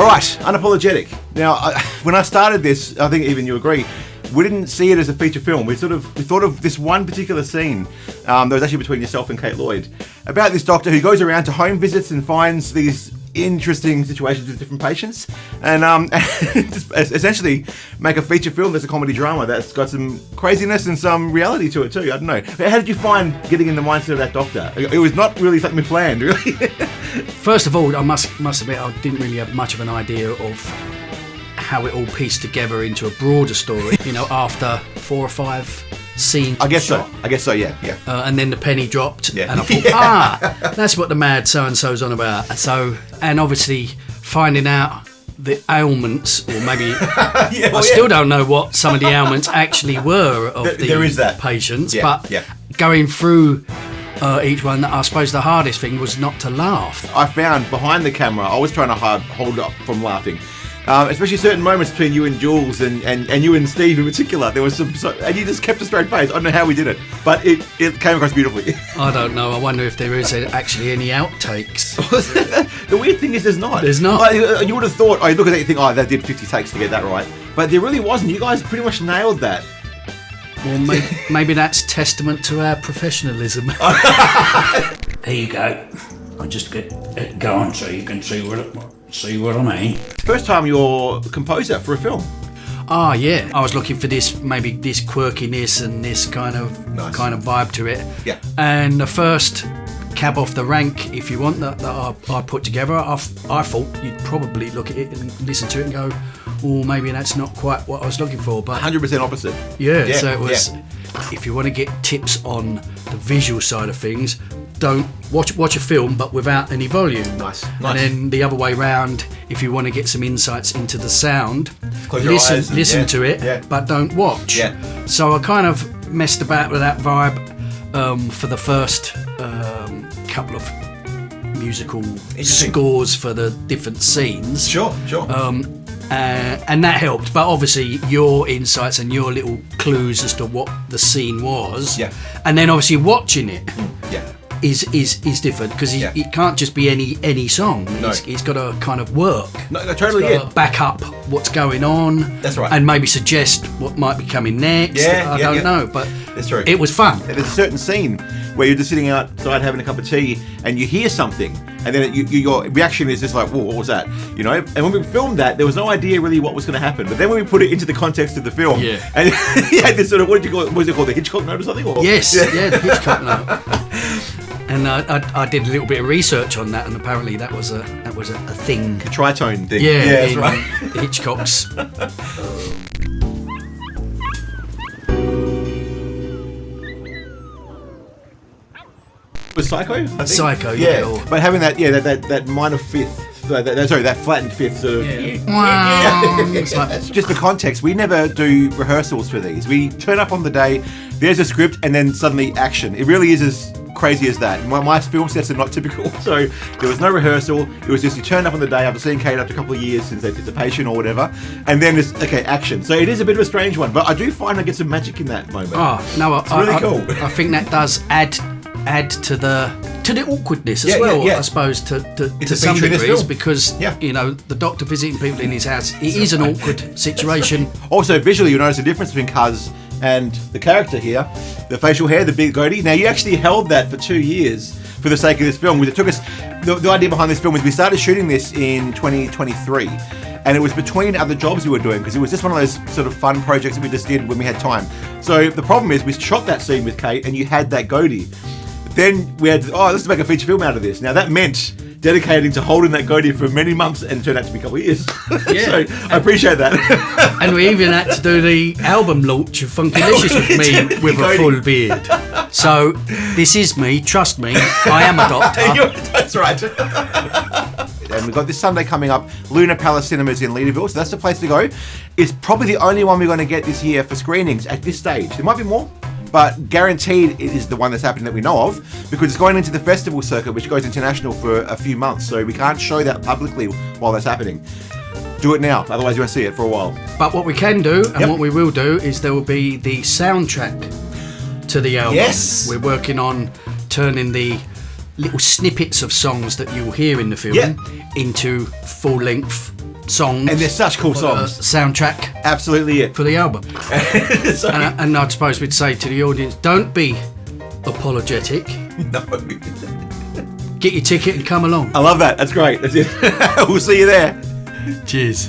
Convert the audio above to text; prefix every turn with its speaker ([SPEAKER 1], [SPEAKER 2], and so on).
[SPEAKER 1] All right, Unapologetic. Now, when I started this, I think even you agree, we didn't see it as a feature film. We thought of this one particular scene that was actually between yourself and Kate Lloyd about this doctor who goes around to home visits and finds these interesting situations with different patients, and essentially make a feature film that's a comedy drama that's got some craziness and some reality to it too. I don't know. How did you find getting in the mindset of that doctor? It was not really something we planned, really.
[SPEAKER 2] First of all, I must admit I didn't really have much of an idea of how it all pieced together into a broader story. You know, after 4 or 5 scenes.
[SPEAKER 1] I guess so. Yeah.
[SPEAKER 2] And then the penny dropped,
[SPEAKER 1] Yeah.
[SPEAKER 2] and I thought, that's what the mad so-and-so's on about. So, and obviously finding out the ailments, or maybe I still don't know what some of the ailments actually were of
[SPEAKER 1] there is that.
[SPEAKER 2] patients, but going through each one, I suppose the hardest thing was not to laugh.
[SPEAKER 1] I found behind the camera, I was trying to hold up from laughing. Especially certain moments between you and Jules and you and Steve in particular. There was and you just kept a straight face. I don't know how we did it, but it came across beautifully.
[SPEAKER 2] I don't know. I wonder if there is actually any outtakes.
[SPEAKER 1] The weird thing is there's not.
[SPEAKER 2] There's not.
[SPEAKER 1] Like, you would have thought, you look at that, you think, that did 50 takes to get that right. But there really wasn't. You guys pretty much nailed that.
[SPEAKER 2] Well, maybe that's testament to our professionalism.
[SPEAKER 3] There you go. I'll just get it going so you can see what I mean.
[SPEAKER 1] First time you're a composer for a film.
[SPEAKER 2] Ah, yeah. I was looking for this quirkiness and this kind of vibe to it.
[SPEAKER 1] Yeah.
[SPEAKER 2] And the first cab off the rank, if you want, that I put together, I thought you'd probably look at it and listen to it and go, oh, maybe that's not quite what I was looking for. But
[SPEAKER 1] 100% opposite.
[SPEAKER 2] Yeah. So it was. Yeah. If you want to get tips on the visual side of things, don't watch a film but without any volume.
[SPEAKER 1] Nice.
[SPEAKER 2] And then the other way round, if you want to get some insights into the sound, listen to it, but don't watch.
[SPEAKER 1] Yeah.
[SPEAKER 2] So I kind of messed about with that vibe for the first couple of musical scores for the different scenes.
[SPEAKER 1] Sure.
[SPEAKER 2] And that helped, but obviously your insights and your little clues as to what the scene was, and then obviously watching it, is different because it can't just be any song.
[SPEAKER 1] No.
[SPEAKER 2] It's got to kind of work.
[SPEAKER 1] No, totally.
[SPEAKER 2] It's got to back up what's going on.
[SPEAKER 1] That's right.
[SPEAKER 2] And maybe suggest what might be coming next. I don't know, but
[SPEAKER 1] that's true.
[SPEAKER 2] It was fun.
[SPEAKER 1] There's a certain scene where you're just sitting outside having a cup of tea and you hear something, and then your reaction is just like, whoa, what was that? You know. And when we filmed that, there was no idea really what was going to happen. But then when we put it into the context of the film, and you had this sort of, what did you call it? What was it called? The Hitchcock note or something? Or?
[SPEAKER 2] Yes, the Hitchcock note. And I did a little bit of research on that, and apparently that was a thing.
[SPEAKER 1] The tritone thing.
[SPEAKER 2] Yeah,
[SPEAKER 1] that's right.
[SPEAKER 2] Hitchcock's.
[SPEAKER 1] It was Psycho, I think.
[SPEAKER 2] Psycho,
[SPEAKER 1] But having that minor fifth, that flattened fifth sort of. It's just for context, we never do rehearsals for these. We turn up on the day, there's a script, and then suddenly action. It really is as crazy as that. My film sets are not typical, so there was no rehearsal. It was just you turn up on the day after seeing Kate after a couple of years since anticipation or whatever, and then it's action. So it is a bit of a strange one, but I do find I get some magic in that moment.
[SPEAKER 2] Oh no,
[SPEAKER 1] it's really cool.
[SPEAKER 2] I think that does add to the awkwardness as well. I suppose to some degrees, because you know, the doctor visiting people in his house, it is an awkward situation.
[SPEAKER 1] Also visually, you'll notice the difference between Cuz and the character here, the facial hair, the big goatee. Now you actually held that for 2 years for the sake of this film. It took us. The idea behind this film was we started shooting this in 2023, and it was between other jobs we were doing because it was just one of those sort of fun projects that we just did when we had time. So the problem is we shot that scene with Kate, and you had that goatee. Then we had, let's make a feature film out of this. Now that meant dedicating to holding that goatee for many months, and it turned out to be a couple of years. So I appreciate that.
[SPEAKER 2] And we even had to do the album launch of Funkylicious with me with a full beard. So this is me, trust me, I am a doctor.
[SPEAKER 1] That's right. And we've got this Sunday coming up, Luna Palace Cinemas in Leederville, so that's the place to go. It's probably the only one we're going to get this year for screenings at this stage. There might be more, but guaranteed it is the one that's happening that we know of, because it's going into the festival circuit, which goes international for a few months, so we can't show that publicly while that's happening. Do it now, otherwise you won't see it for a while.
[SPEAKER 2] But what we can do, and what we will do, is there will be the soundtrack to the album.
[SPEAKER 1] Yes!
[SPEAKER 2] We're working on turning the little snippets of songs that you'll hear in the film into full-length songs.
[SPEAKER 1] And they're such cool songs.
[SPEAKER 2] Soundtrack.
[SPEAKER 1] Absolutely it.
[SPEAKER 2] For the album.
[SPEAKER 1] So,
[SPEAKER 2] and I'd suppose we'd say to the audience, don't be apologetic.
[SPEAKER 1] no.
[SPEAKER 2] Get your ticket and come along.
[SPEAKER 1] I love that. That's great. That's it. We'll see you there.
[SPEAKER 2] Cheers.